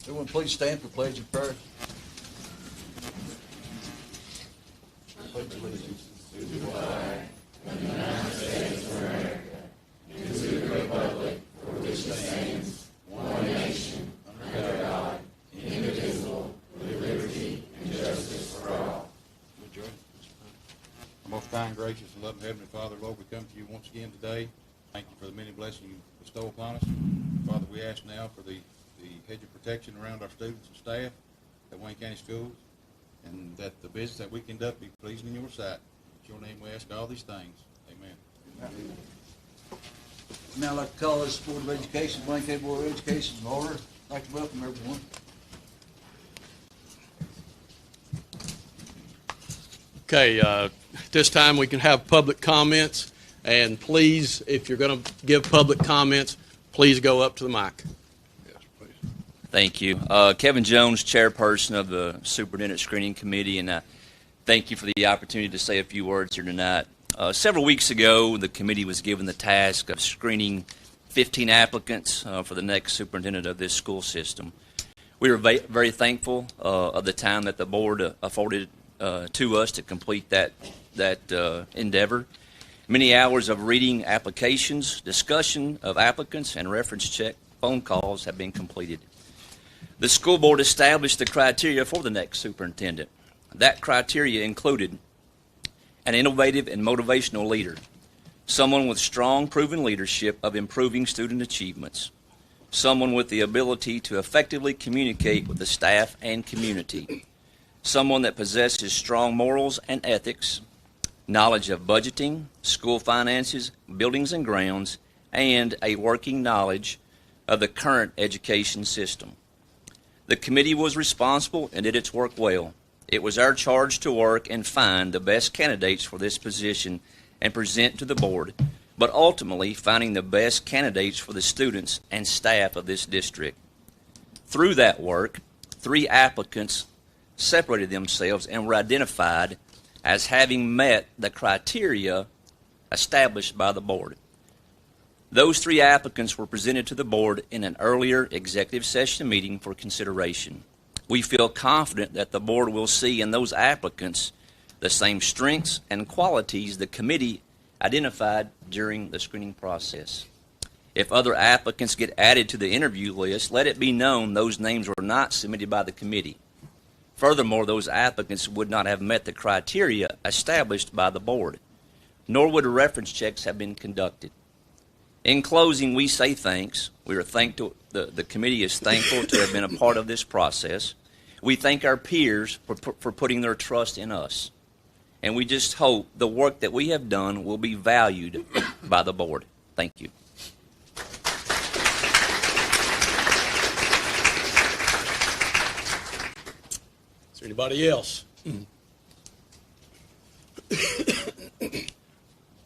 Everyone please stand for pledge of prayer. Pledge allegiance to the flag of the United States of America and to the republic for which it stands, one nation, under God, indivisible, with liberty and justice for all. Most kind, gracious, and loving Heavenly Father, Lord, we come to you once again today. Thank you for the many blessings you bestow upon us. Father, we ask now for the hedge of protection around our students and staff at Wayne County Schools, and that the business that we conduct be pleasing in your sight. In your name we ask all these things. Amen. Now I'd like to call this Board of Education, Wayne County Board of Education in order. I'd like to welcome everyone. Okay, this time we can have public comments, and please, if you're going to give public comments, please go up to the mic. Yes, please. Thank you. Kevin Jones, chairperson of the Superintendent Screening Committee, and thank you for the opportunity to say a few words here tonight. Several weeks ago, the committee was given the task of screening 15 applicants for the next superintendent of this school system. We were very thankful of the time that the board afforded to us to complete that endeavor. Many hours of reading applications, discussion of applicants, and reference check phone calls have been completed. The school board established the criteria for the next superintendent. That criteria included an innovative and motivational leader, someone with strong proven leadership of improving student achievements, someone with the ability to effectively communicate with the staff and community, someone that possesses strong morals and ethics, knowledge of budgeting, school finances, buildings and grounds, and a working knowledge of the current education system. The committee was responsible and did its work well. It was our charge to work and find the best candidates for this position and present to the board, but ultimately finding the best candidates for the students and staff of this district. Through that work, 3 applicants separated themselves and were identified as having met the criteria established by the board. Those 3 applicants were presented to the board in an earlier executive session meeting for consideration. We feel confident that the board will see in those applicants the same strengths and qualities the committee identified during the screening process. If other applicants get added to the interview list, let it be known those names were not submitted by the committee. Furthermore, those applicants would not have met the criteria established by the board, nor would reference checks have been conducted. In closing, we say thanks. We are thankful. The committee is thankful to have been a part of this process. We thank our peers for putting their trust in us. And we just hope the work that we have done will be valued by the board. Thank you. Is there anybody else?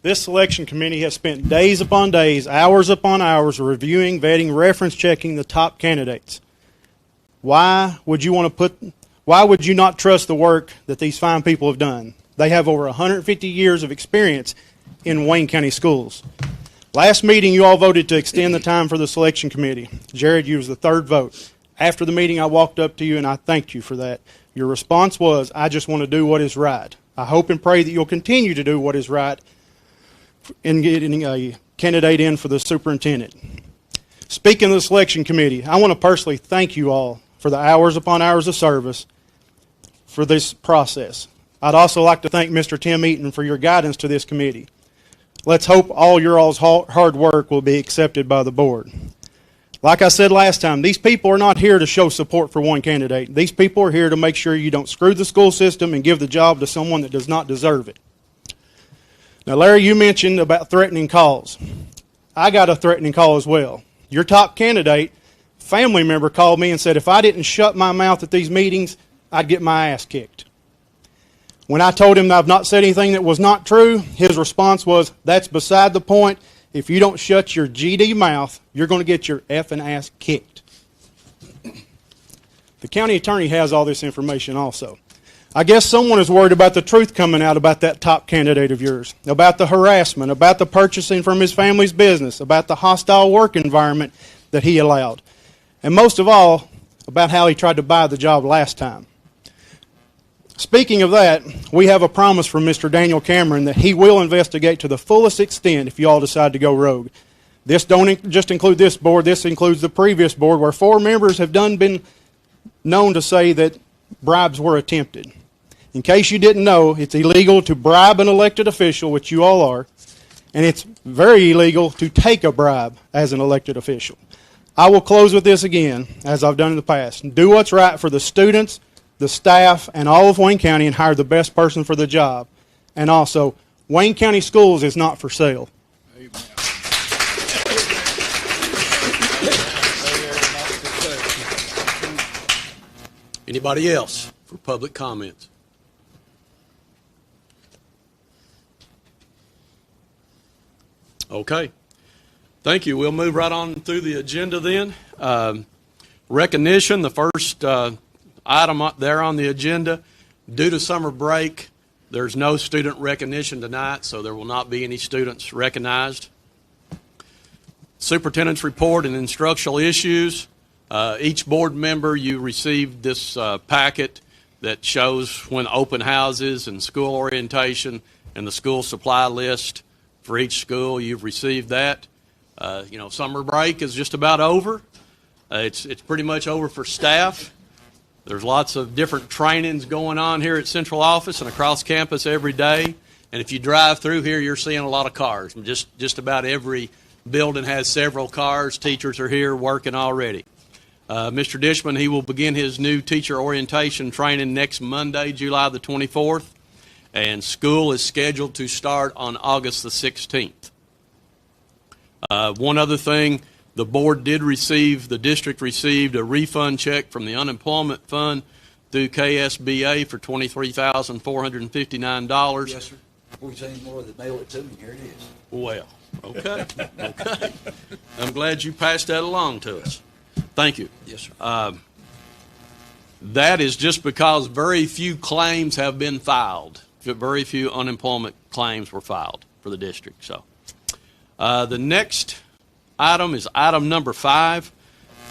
This selection committee has spent days upon days, hours upon hours, reviewing, vetting, reference checking the top candidates. Why would you not trust the work that these fine people have done? They have over 150 years of experience in Wayne County schools. Last meeting, you all voted to extend the time for the selection committee. Jared, you was the 3rd vote. After the meeting, I walked up to you and I thanked you for that. Your response was, I just want to do what is right. I hope and pray that you'll continue to do what is right in getting a candidate in for the superintendent. Speaking of the selection committee, I want to personally thank you all for the hours upon hours of service for this process. I'd also like to thank Mr. Tim Eaton for your guidance to this committee. Let's hope all your all's hard work will be accepted by the board. Like I said last time, these people are not here to show support for one candidate. These people are here to make sure you don't screw the school system and give the job to someone that does not deserve it. Now, Larry, you mentioned about threatening calls. I got a threatening call as well. Your top candidate, family member, called me and said if I didn't shut my mouth at these meetings, I'd get my ass kicked. When I told him that I've not said anything that was not true, his response was, that's beside the point. If you don't shut your GD mouth, you're going to get your effing ass kicked. The county attorney has all this information also. I guess someone is worried about the truth coming out about that top candidate of yours, about the harassment, about the purchasing from his family's business, about the hostile work environment that he allowed. And most of all, about how he tried to buy the job last time. Speaking of that, we have a promise from Mr. Daniel Cameron that he will investigate to the fullest extent if you all decide to go rogue. This don't just include this board, this includes the previous board where 4 members have been known to say that bribes were attempted. In case you didn't know, it's illegal to bribe an elected official, which you all are, and it's very illegal to take a bribe as an elected official. I will close with this again, as I've done in the past. Do what's right for the students, the staff, and all of Wayne County, and hire the best person for the job. And also, Wayne County Schools is not for sale. Anybody else for public comments? Okay. Thank you. We'll move right on through the agenda then. Recognition, the first item there on the agenda. Due to summer break, there's no student recognition tonight, so there will not be any students recognized. Superintendent's report and instructional issues. Each board member, you received this packet that shows when open houses and school orientation and the school supply list for each school. You've received that. Summer break is just about over. It's pretty much over for staff. There's lots of different trainings going on here at Central Office and across campus every day. And if you drive through here, you're seeing a lot of cars. Just about every building has several cars. Teachers are here working already. Mr. Dishman, he will begin his new teacher orientation training next Monday, July the 24th. And school is scheduled to start on August the 16th. One other thing. The district received a refund check from the unemployment fund through KSBA for $23,459. Yes, sir. Before you say any more, they mail it to me. Here it is. Well, okay. I'm glad you passed that along to us. Thank you. Yes, sir. That is just because very few claims have been filed. Very few unemployment claims were filed for the district. So, the next item is item number 5,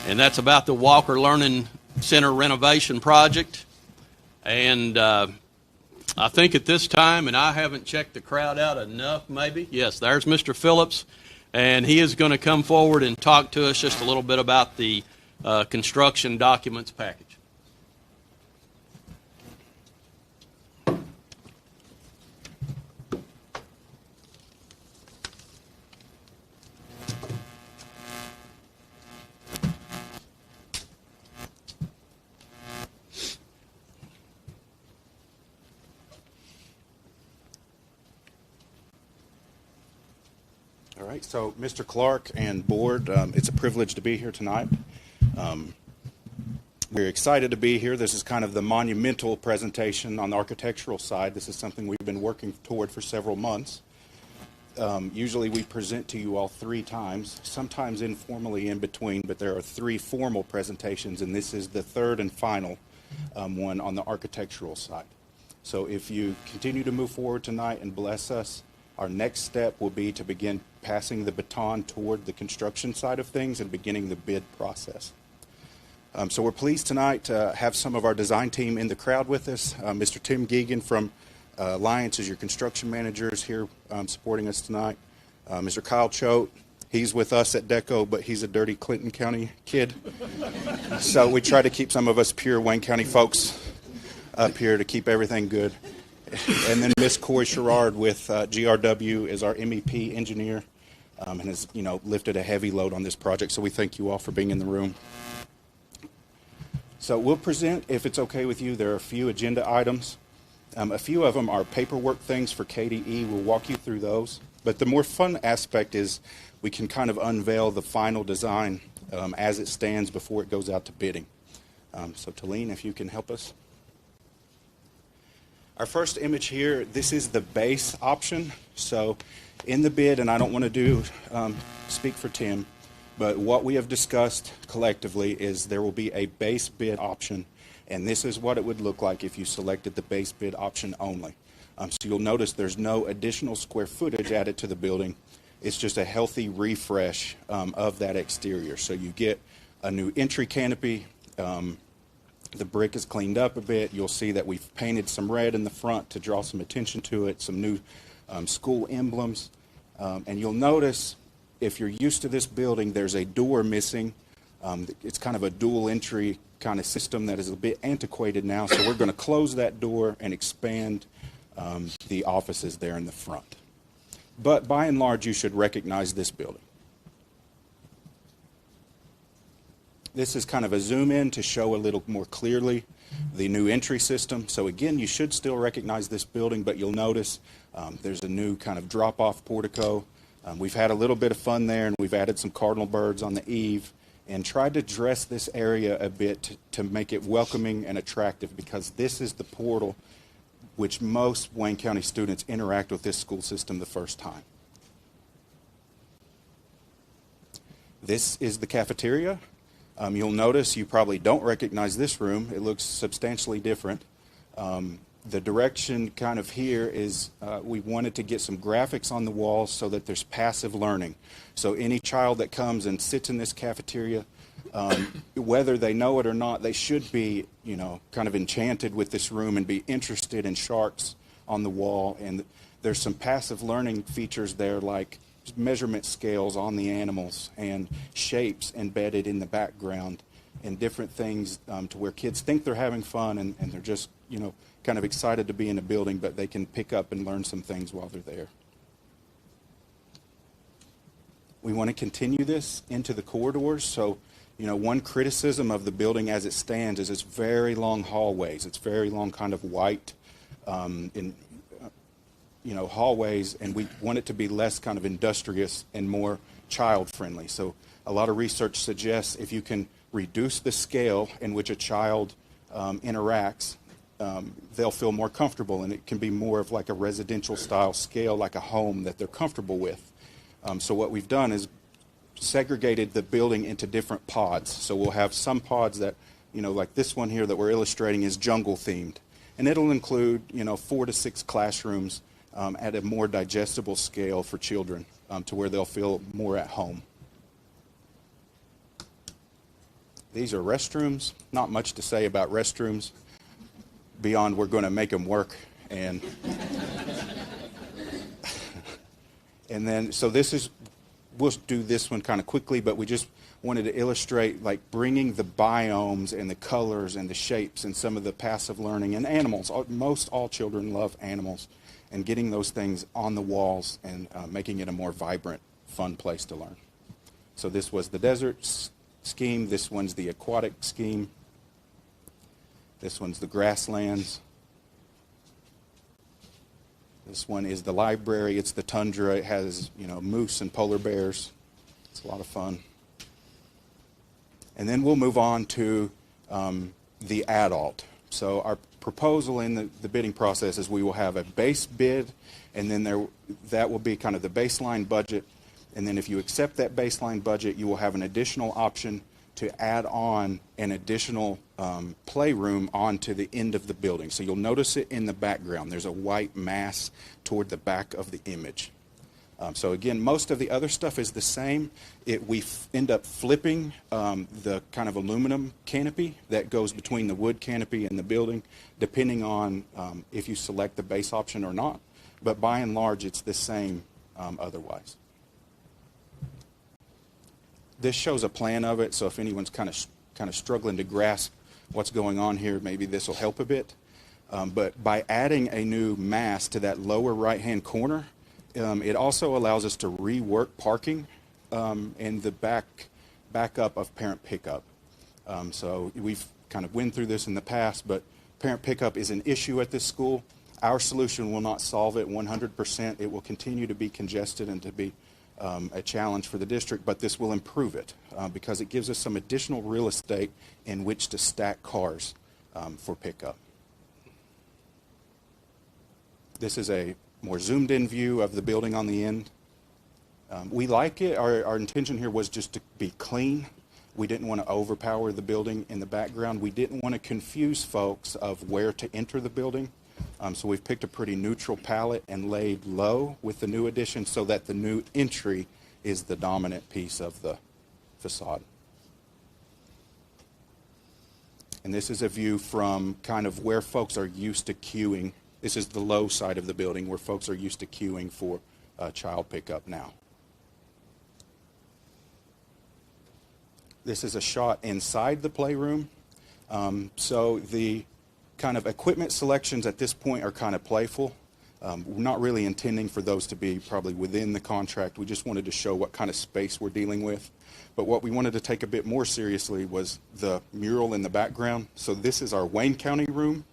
and that's about the Walker Learning Center renovation project. And I think at this time, and I haven't checked the crowd out enough maybe, yes, there's Mr. Phillips, and he is going to come forward and talk to us just a little bit about the construction documents package. All right, so Mr. Clark and board, it's a privilege to be here tonight. We're excited to be here. This is kind of the monumental presentation on the architectural side. This is something we've been working toward for several months. Usually we present to you all 3 times, sometimes informally in between, but there are 3 formal presentations, and this is the 3rd and final one on the architectural side. So if you continue to move forward tonight and bless us, our next step will be to begin passing the baton toward the construction side of things and beginning the bid process. So we're pleased tonight to have some of our design team in the crowd with us. Mr. Tim Geegan from Alliance is your construction manager, is here supporting us tonight. Mr. Kyle Choate, he's with us at DECO, but he's a dirty Clinton County kid. So we try to keep some of us pure Wayne County folks up here to keep everything good. And then Miss Corey Sherrard with GRW is our MEP engineer and has, lifted a heavy load on this project. So we thank you all for being in the room. So we'll present, if it's okay with you, there are a few agenda items. A few of them are paperwork things for KDE. We'll walk you through those. But the more fun aspect is we can kind of unveil the final design as it stands before it goes out to bidding. So Talene, if you can help us. Our first image here, this is the base option. So in the bid, and I don't want to speak for Tim, but what we have discussed collectively is there will be a base bid option, and this is what it would look like if you selected the base bid option only. So you'll notice there's no additional square footage added to the building. It's just a healthy refresh of that exterior. So you get a new entry canopy, The brick is cleaned up a bit. You'll see that we've painted some red in the front to draw some attention to it, some new school emblems. And you'll notice, if you're used to this building, there's a door missing. It's kind of a dual entry kind of system that is a bit antiquated now, so we're going to close that door and expand the offices there in the front. But by and large, you should recognize this building. This is kind of a zoom in to show a little more clearly the new entry system. So again, you should still recognize this building, but you'll notice there's a new kind of drop-off portico. We've had a little bit of fun there, and we've added some cardinal birds on the eave and tried to dress this area a bit to make it welcoming and attractive, because this is the portal which most Wayne County students interact with this school system the first time. This is the cafeteria. You'll notice you probably don't recognize this room. It looks substantially different. The direction kind of here is we wanted to get some graphics on the walls so that there's passive learning. So any child that comes and sits in this cafeteria, whether they know it or not, they should be, kind of enchanted with this room and be interested in sharks on the wall. And there's some passive learning features there, like measurement scales on the animals and shapes embedded in the background and different things to where kids think they're having fun and they're just, kind of excited to be in a building, but they can pick up and learn some things while they're there. We want to continue this into the corridors. So, one criticism of the building as it stands is it's very long hallways. It's very long kind of white hallways, and we want it to be less kind of industrious and more child-friendly. So a lot of research suggests if you can reduce the scale in which a child interacts, they'll feel more comfortable, and it can be more of like a residential style scale, like a home that they're comfortable with. So what we've done is segregated the building into different pods. So we'll have some pods that, like this one here that we're illustrating is jungle themed, and it'll include, 4 to 6 classrooms at a more digestible scale for children to where they'll feel more at home. These are restrooms. Not much to say about restrooms beyond we're going to make them work. And then, so this is, we'll do this one kind of quickly, but we just wanted to illustrate like bringing the biomes and the colors and the shapes and some of the passive learning and animals. Most all children love animals, and getting those things on the walls and making it a more vibrant, fun place to learn. So this was the desert scheme. This one's the aquatic scheme. This one's the grasslands. This one is the library. It's the tundra. It has, moose and polar bears. It's a lot of fun. And then we'll move on to the adult. So our proposal in the bidding process is we will have a base bid, and then that will be kind of the baseline budget. And then if you accept that baseline budget, you will have an additional option to add on an additional playroom onto the end of the building. So you'll notice it in the background. There's a white mass toward the back of the image. So again, most of the other stuff is the same. We end up flipping the kind of aluminum canopy that goes between the wood canopy and the building, depending on if you select the base option or not. But by and large, it's the same otherwise. This shows a plan of it, so if anyone's kind of struggling to grasp what's going on here, maybe this will help a bit. But by adding a new mass to that lower right-hand corner, it also allows us to rework parking and the backup of parent pickup. So we've kind of went through this in the past, but parent pickup is an issue at this school. Our solution will not solve it 100%. It will continue to be congested and to be a challenge for the district, but this will improve it because it gives us some additional real estate in which to stack cars for pickup. This is a more zoomed in view of the building on the end. We like it. Our intention here was just to be clean. We didn't want to overpower the building in the background. We didn't want to confuse folks of where to enter the building. So we've picked a pretty neutral palette and laid low with the new addition so that the new entry is the dominant piece of the facade. And this is a view from kind of where folks are used to queuing. This is the low side of the building where folks are used to queuing for child pickup now. This is a shot inside the playroom. So the kind of equipment selections at this point are kind of playful. We're not really intending for those to be probably within the contract. We just wanted to show what kind of space we're dealing with. But what we wanted to take a bit more seriously was the mural in the background. So this is our Wayne County room.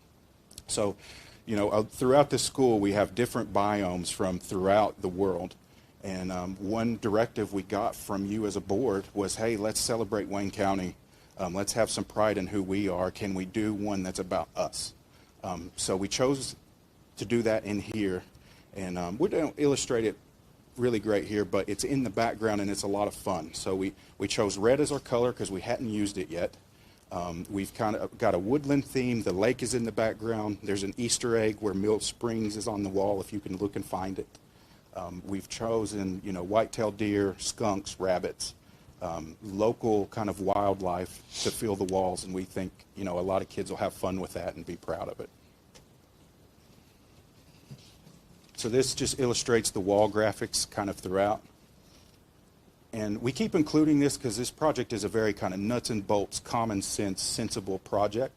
So, you know, throughout the school, we have different biomes from throughout the world. And one directive we got from you as a board was, hey, let's celebrate Wayne County. Let's have some pride in who we are. Can we do one that's about us? So we chose to do that in here. And we don't illustrate it really great here, but it's in the background and it's a lot of fun. So we chose red as our color because we hadn't used it yet. We've kind of got a woodland theme. The lake is in the background. There's an Easter egg where Mill Springs is on the wall if you can look and find it. We've chosen, you know, white-tailed deer, skunks, rabbits, local kind of wildlife to fill the walls, and we think, you know, a lot of kids will have fun with that and be proud of it. So this just illustrates the wall graphics kind of throughout. And we keep including this because this project is a very kind of nuts and bolts, common sense, sensible project.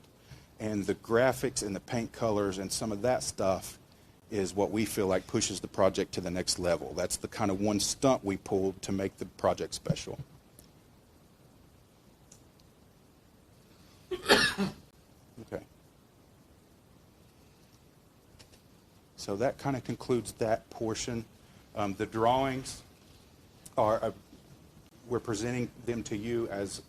And the graphics and the paint colors and some of that stuff is what we feel like pushes the project to the next level. That's the kind of one stunt we pulled to make the project special. Okay. So that kind of concludes that portion. The drawings are, we're presenting them to you as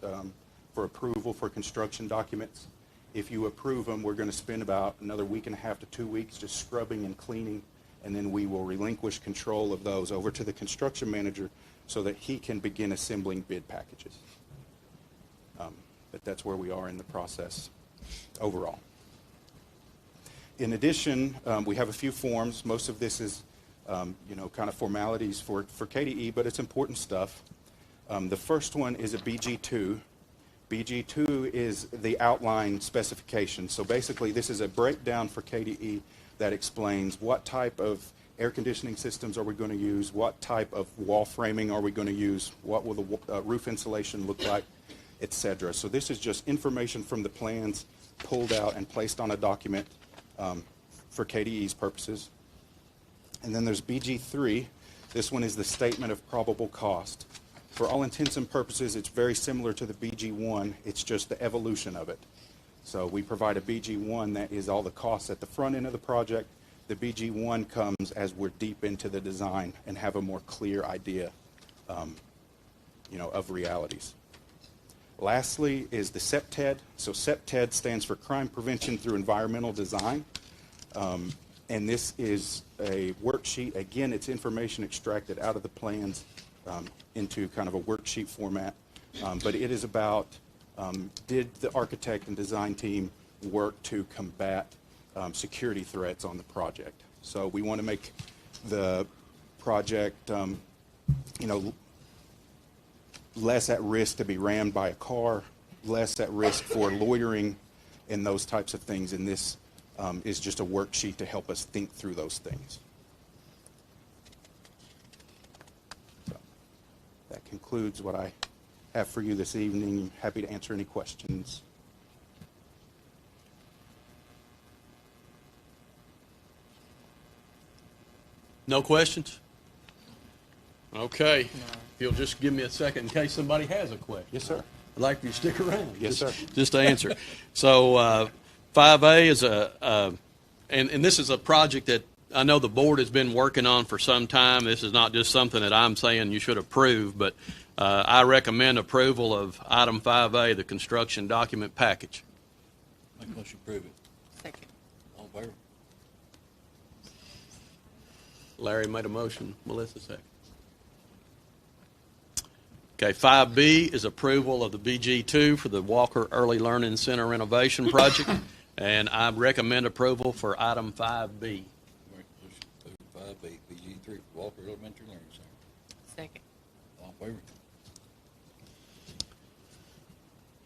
for approval for construction documents. If you approve them, we're going to spend about another week and a half to 2 weeks just scrubbing and cleaning, and then we will relinquish control of those over to the construction manager so that he can begin assembling bid packages. But that's where we are in the process overall. In addition, we have a few forms. Most of this is, you know, kind of formalities for KDE, but it's important stuff. The first one is a BG2. BG2 is the outline specification. So basically, this is a breakdown for KDE that explains what type of air conditioning systems are we going to use, what type of wall framing are we going to use, what will the roof insulation look like, etc. So this is just information from the plans pulled out and placed on a document for KDE's purposes. And then there's BG3. This one is the statement of probable cost. For all intents and purposes, it's very similar to the BG1. It's just the evolution of it. So we provide a BG1 that is all the costs at the front end of the project. The BG1 comes as we're deep into the design and have a more clear idea, you know, of realities. Lastly is the CPTED. So CPTED stands for Crime Prevention Through Environmental Design. And this is a worksheet. Again, it's information extracted out of the plans into kind of a worksheet format. But it is about, did the architect and design team work to combat security threats on the project? So we want to make the project, you know, less at risk to be rammed by a car, less at risk for loitering and those types of things. And this is just a worksheet to help us think through those things. So that concludes what I have for you this evening. Happy to answer any questions. No questions? Okay. If you'll just give me a second in case somebody has a question. Yes, sir. I'd like for you to stick around. Yes, sir. Just to answer. So 5A is and this is a project that I know the board has been working on for some time. This is not just something that I'm saying you should approve, but I recommend approval of item 5A, the construction document package. Make a motion to approve it. Second. All in favor? Larry made a motion. Melissa second. Okay, 5B is approval of the BG2 for the Walker Early Learning Center renovation project, and I recommend approval for item 5B. Make a motion to approve 5B, BG3, Walker Elementary Learning Center. Second. All in favor?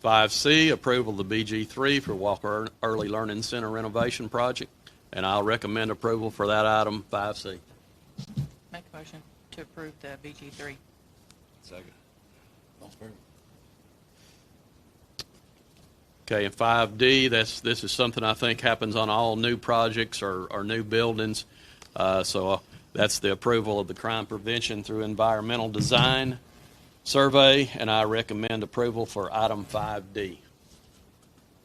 5C, approval of the BG3 for Walker Early Learning Center renovation project, and I'll recommend approval for that item, 5C. Make a motion to approve the BG3. Second. All in favor? Okay, and 5D, this is something I think happens on all new projects or new buildings. So that's the approval of the crime prevention through environmental design survey, and I recommend approval for item 5D. Make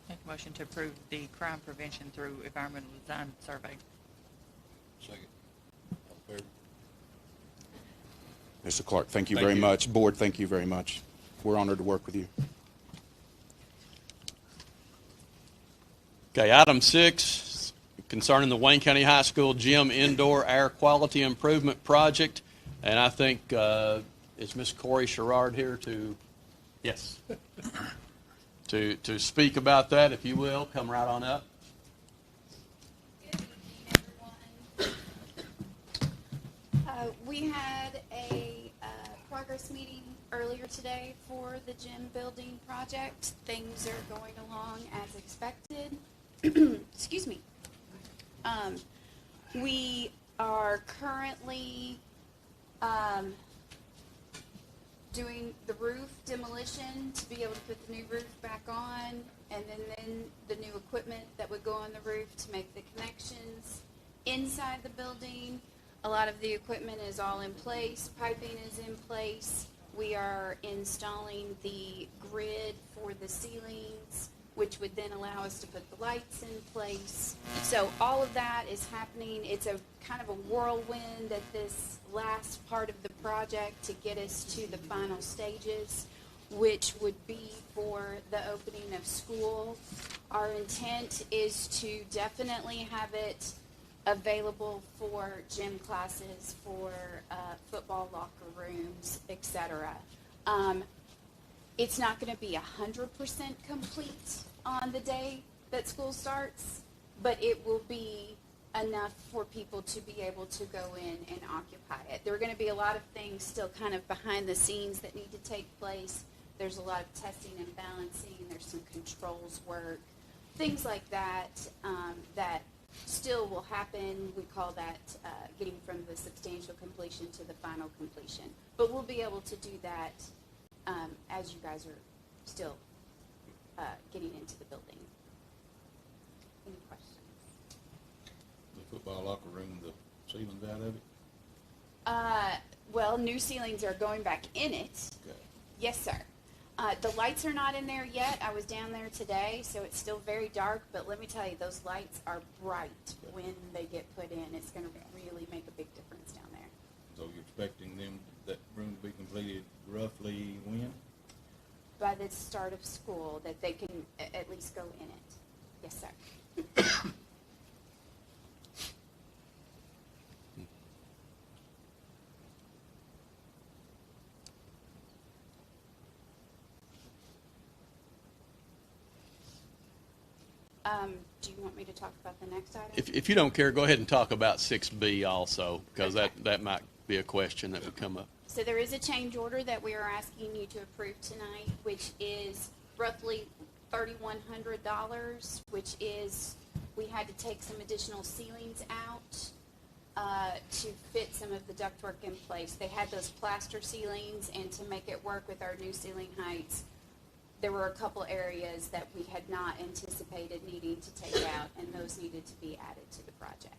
a motion to approve the crime prevention through environmental design survey. Second. All in favor? Mr. Clark, thank you Thank very you. much. Board, thank you very much. We're honored to work with you. Okay, item 6, concerning the Wayne County High School gym indoor air quality improvement project, and I think, is Ms. Corey Sherrard here to, yes, to speak about that, if you will, come right on up. Good evening, everyone. We had a progress meeting earlier today for the gym building project. Things are going along as expected. Excuse me. We are currently doing the roof demolition to be able to put the new roof back on, and then the new equipment that would go on the roof to make the connections inside the building. A lot of the equipment is all in place. Piping is in place. We are installing the grid for the ceilings, which would then allow us to put the lights in place. So all of that is happening. It's a kind of a whirlwind at this last part of the project to get us to the final stages, which would be for the opening of school. Our intent is to definitely have it available for gym classes, for football locker rooms, etc. It's not going to be 100% complete on the day that school starts, but it will be enough for people to be able to go in and occupy it. There are going to be a lot of things still kind of behind the scenes that need to take place. There's a lot of testing and balancing. There's some controls work, things like that, that still will happen. We call that getting from the substantial completion to the final completion. But we'll be able to do that as you guys are still getting into the building. Any questions? The football locker room, the ceilings out of it? Well, new ceilings are going back in it. Okay. Yes, sir. The lights are not in there yet. I was down there today, so it's still very dark. But let me tell you, those lights are bright when they get put in. It's going to really make a big difference down there. So you're expecting that room to be completed roughly when? By the start of school, that they can at least go in it. Yes, sir. Do you want me to talk about the next item? If you don't care, go ahead and talk about 6B also, because that might be a question that would come up. So there is a change order that we are asking you to approve tonight, which is roughly $3,100, which is, we had to take some additional ceilings out to fit some of the ductwork in place. They had those plaster ceilings, and to make it work with our new ceiling heights, there were a couple areas that we had not anticipated needing to take out, and those needed to be added to the project.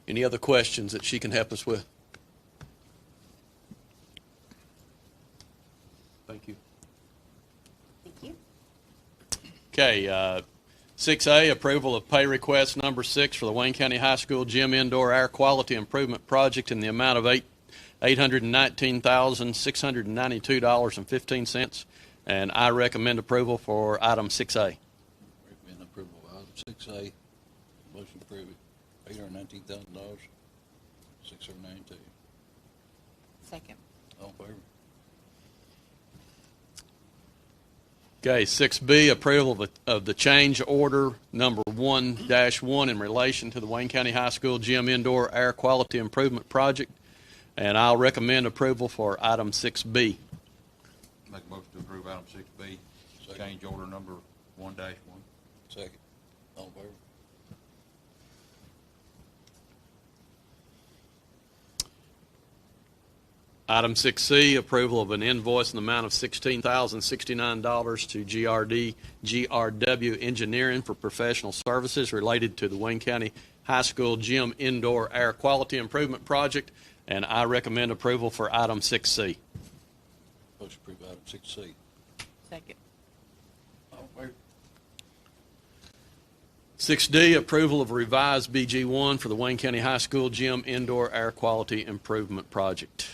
Any other questions that she can help us with? Thank you. Thank you. Okay, 6A, approval of pay request number 6 for the Wayne County High School Gym Indoor Air Quality Improvement Project in the amount of $819,692.15, and I recommend approval for item 6A. Recommend approval of item 6A. Motion to approve it. $819,000, $692. Second. All in favor? Okay, 6B, approval of the change order number 1-1 in relation to the Wayne County High School Gym Indoor Air Quality Improvement Project. and I'll recommend approval for item 6B. Make a motion to approve item 6B, change order number 1-1. Second. All in favor? Item 6C, approval of an invoice in the amount of $16,069 to GRW Engineering for professional services related to the Wayne County High School Gym Indoor Air Quality Improvement Project, and I recommend approval for item 6C. Motion to approve item 6C. Second. All in favor? 6D, approval of revised BG1 for the Wayne County High School Gym Indoor Air Quality Improvement Project,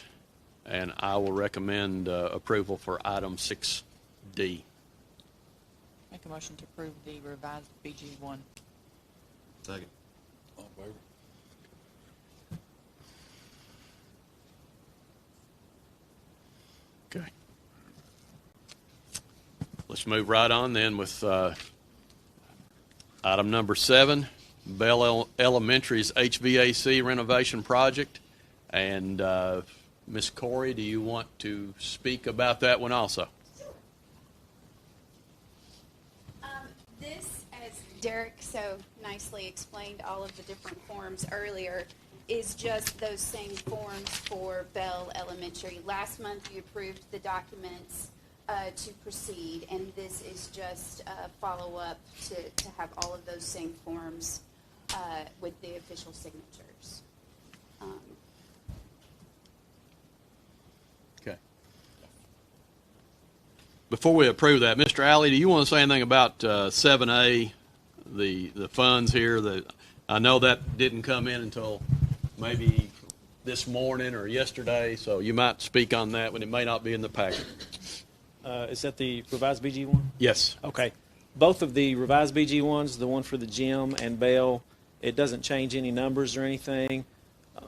and I will recommend approval for item 6D. Make a motion to approve the revised BG1. Second. All in favor? Okay. Let's move right on then with item number 7, Bell Elementary's HVAC renovation project. And Ms. Corey, do you want to speak about that one also? This, as Derek so nicely explained all of the different forms earlier, is just those same forms for Bell Elementary. Last month, you approved the documents to proceed, and this is just a follow-up to have all of those same forms with the official signatures. Okay. Before we approve that, Mr. Alley, do you want to say anything about 7A, the funds here? I know that didn't come in until maybe this morning or yesterday, so you might speak on that when it may not be in the packet. Is that the revised BG one? Yes. Okay. Both of the revised BG ones, the one for the gym and Bell, it doesn't change any numbers or anything.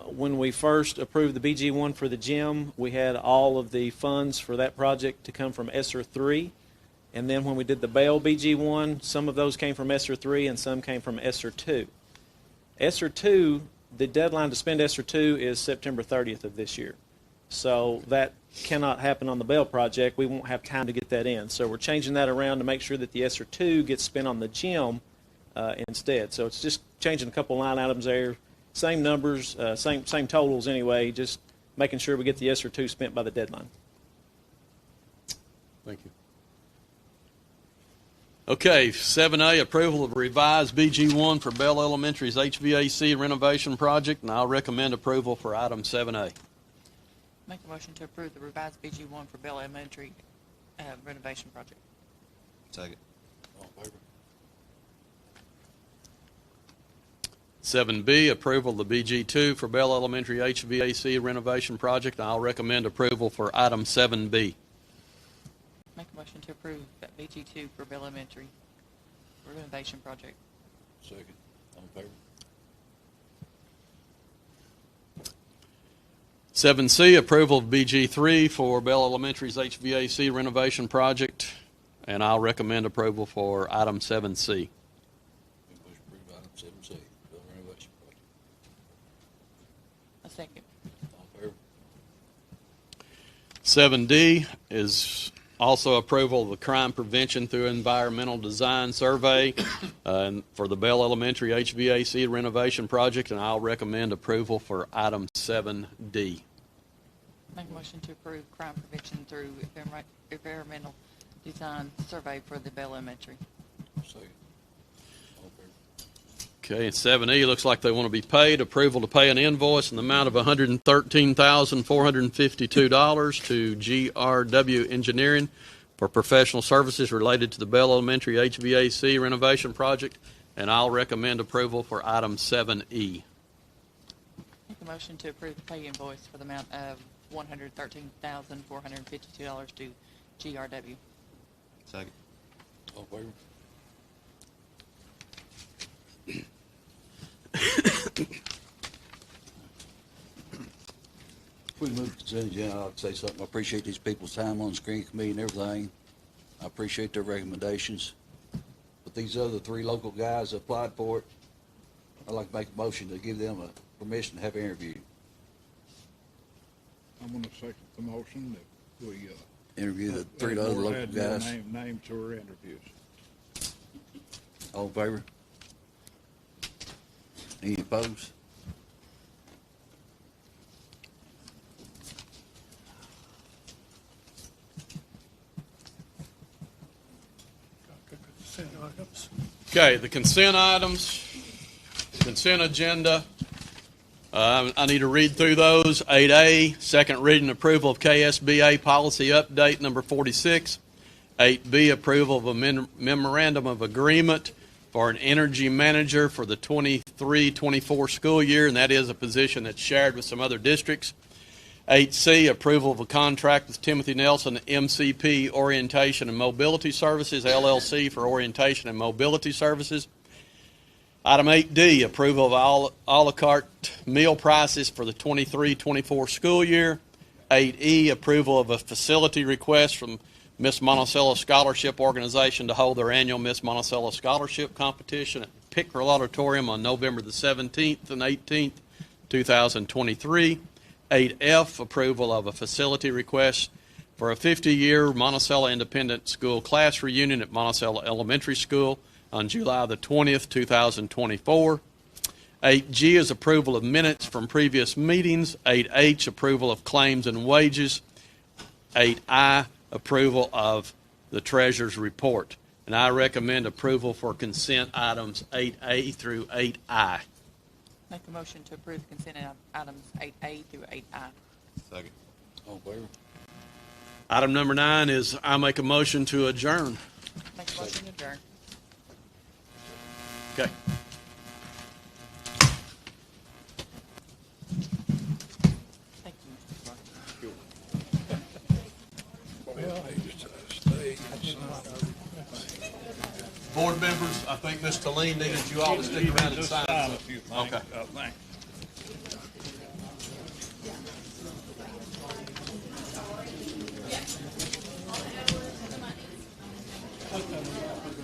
When we first approved the BG one for the gym, we had all of the funds for that project to come from ESSER 3. And then when we did the Bell BG one, some of those came from ESSER 3 and some came from ESSER 2. ESSER 2, the deadline to spend ESSER 2 is September 30th of this year. So that cannot happen on the Bell project. We won't have time to get that in. So we're changing that around to make sure that the ESSER 2 gets spent on the gym instead. So it's just changing a couple line items there. Same numbers, same totals anyway, just making sure we get the ESSER 2 spent by the deadline. Thank you. Okay, 7A, approval of revised BG1 for Bell Elementary's HVAC renovation project, and I'll recommend approval for item 7A. Make a motion to approve the revised BG1 for Bell Elementary renovation project. Second. All in favor? 7B, approval of the BG2 for Bell Elementary HVAC renovation project, and I'll recommend approval for item 7B. Make a motion to approve that BG2 for Bell Elementary renovation project. Second. All in favor? 7C, approval of BG3 for Bell Elementary's HVAC renovation project, and I'll recommend approval for item 7C. Make a motion to approve item 7C, Bell renovation project. A second. All in favor? 7D is also approval of the crime prevention through environmental design survey for the Bell Elementary HVAC renovation project, and I'll recommend approval for item 7D. Make a motion to approve crime prevention through environmental design survey for the Bell Elementary. Second. All in favor? Okay, and 7E looks like they want to be paid. Approval to pay an invoice in the amount of $113,452 to GRW Engineering for professional services related to the Bell Elementary HVAC renovation project, and I'll recommend approval for item 7E. Make a motion to approve the pay invoice for the amount of $113,452 to GRW. Second. All in favor? If we move to consent agenda, I'd say something. I appreciate these people's time on the screening committee and everything. I appreciate their recommendations. But these other 3 local guys that applied for it, I'd like to make a motion to give them a permission to have an interview. I'm gonna second the motion that we, Interview the three add other more- local add more guys. Names to our interviews. All in favor? Any opposed? Okay, the consent items, consent agenda. I need to read through those. 8A, second reading approval of KSBA policy update number 46. 8B, approval of a memorandum of agreement for an energy manager for the 23-24 school year, and that is a position that's shared with some other districts. 8C, approval of a contract with Timothy Nelson, MCP Orientation and Mobility Services, LLC, for orientation and mobility services. Item 8D, approval of a la carte meal prices for the 23-24 school year. 8E, approval of a facility request from Miss Monticello Scholarship Organization to hold their annual Miss Monticello Scholarship Competition at Pickrell Auditorium on November the 17th and 18th, 2023. 8F, approval of a facility request for a 50-year Monticello Independent School class reunion at Monticello Elementary School on July the 20th, 2024. 8G is approval of minutes from previous meetings. 8H, approval of claims and wages. 8I, approval of the treasurer's report. And I recommend approval for consent items 8A through 8I. Make a motion to approve consent items 8A through 8I. Second. All in favor? Item number 9 is I make a motion to adjourn. Make a motion to adjourn. Okay. Thank you, Mr. Clark. Well, I used to stay Board members, I think Ms. Talene needed you all to stick around and sign. a few things. Okay. Thanks. Thank you.